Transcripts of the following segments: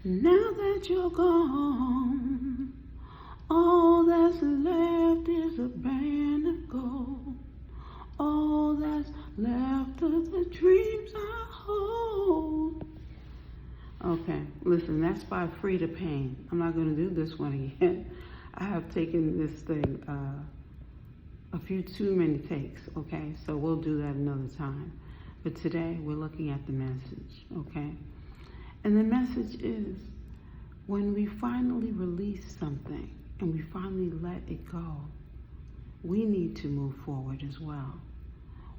Now that you're gone, all that's left is a band of gold. All that's left are the dreams I hold. Okay, listen, that's by Frida Payne. I'm not going to do this one again. I have taken this thing a few too many takes, okay? So we'll do that another time. But today we're looking at the message, okay? And the message is, when we finally release something and we finally let it go, we need to move forward as well.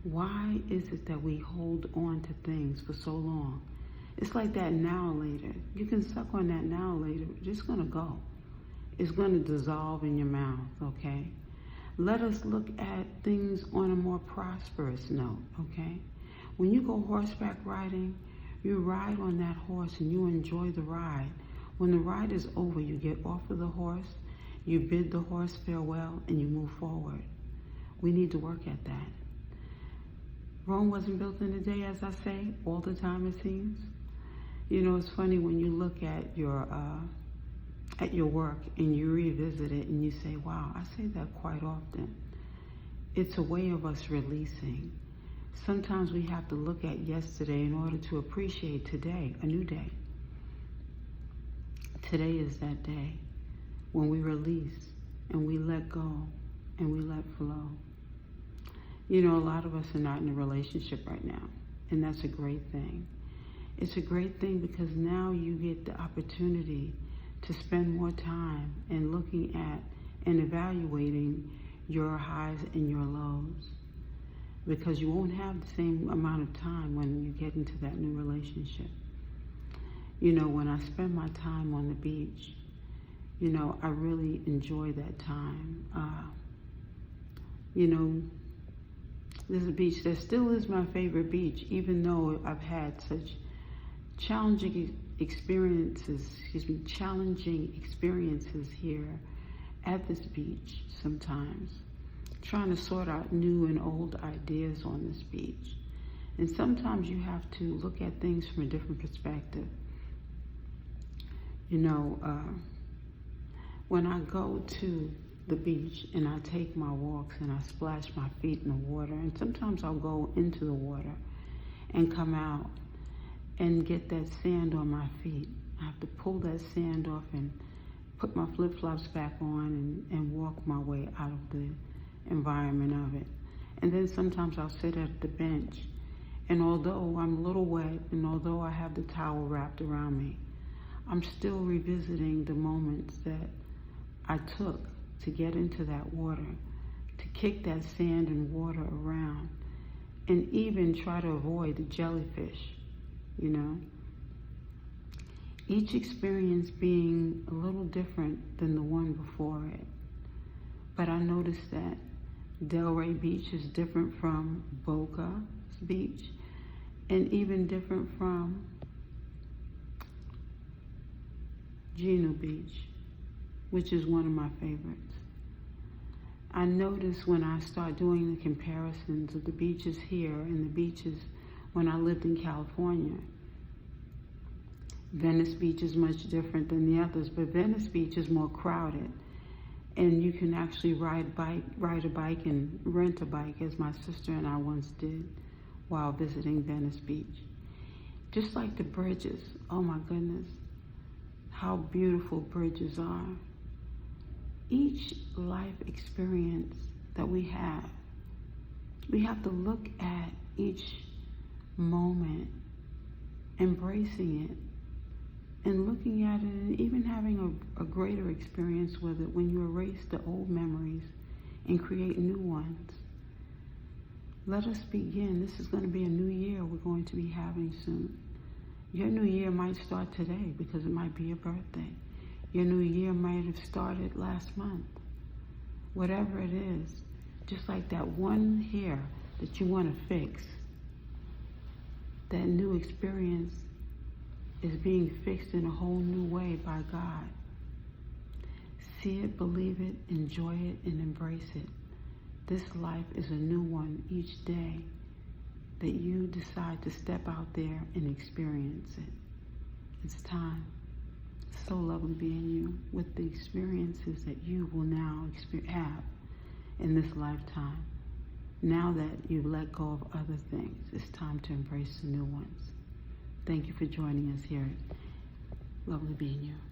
Why is it that we hold on to things for so long? It's like that now later. You can suck on that now later. It's just going to go. It's going to dissolve in your mouth, okay? Let us look at things on a more prosperous note, okay? When you go horseback riding, you ride on that horse and you enjoy the ride. When the ride is over, you get off of the horse, you bid the horse farewell, and you move forward. We need to work at that. Rome wasn't built in a day, as I say, all the time it seems. You know, it's funny when you look at your work and you revisit it and you say, wow, I say that quite often. It's a way of us releasing. Sometimes we have to look at yesterday in order to appreciate today, a new day. Today is that day when we release and we let go and we let flow. You know, a lot of us are not in a relationship right now, and that's a great thing. It's a great thing because now you get the opportunity to spend more time in looking at and evaluating your highs and your lows, because you won't have the same amount of time when you get into that new relationship. You know, when I spend my time on the beach, you know, I really enjoy that time. You know, there's a beach that still is my favorite beach, even though I've had such challenging experiences here at this beach sometimes, trying to sort out new and old ideas on this beach. And sometimes you have to look at things from a different perspective. You know, when I go to the beach and I take my walks and I splash my feet in the water, and sometimes I'll go into the water and come out and get that sand on my feet. I have to pull that sand off and put my flip-flops back on and walk my way out of the environment of it. And then sometimes I'll sit at the bench, and although I'm a little wet and although I have the towel wrapped around me, I'm still revisiting the moments that I took to get into that water, to kick that sand and water around, and even try to avoid the jellyfish, you know. Each experience being a little different than the one before it. But I noticed that Delray Beach is different from Boca Beach, and even different from Gino Beach, which is one of my favorites. I notice when I start doing the comparisons of the beaches here and the beaches when I lived in California. Venice Beach is much different than the others, but Venice Beach is more crowded, and you can actually ride a bike and rent a bike, as my sister and I once did while visiting Venice Beach. Just like the bridges, oh my goodness, how beautiful bridges are. Each life experience that we have to look at each moment, embracing it, and looking at it, and even having a greater experience with it when you erase the old memories and create new ones. Let us begin. This is going to be a new year we're going to be having soon. Your new year might start today because it might be your birthday. Your new year might have started last month. Whatever it is, just like that one hair that you want to fix, that new experience is being fixed in a whole new way by God. See it, believe it, enjoy it, and embrace it. This life is a new one each day that you decide to step out there and experience it. It's time. so lovely being you with the experiences that you will now have in this lifetime. Now that you've let go of other things, it's time to embrace the new ones. Thank you for joining us here. Lovely being you.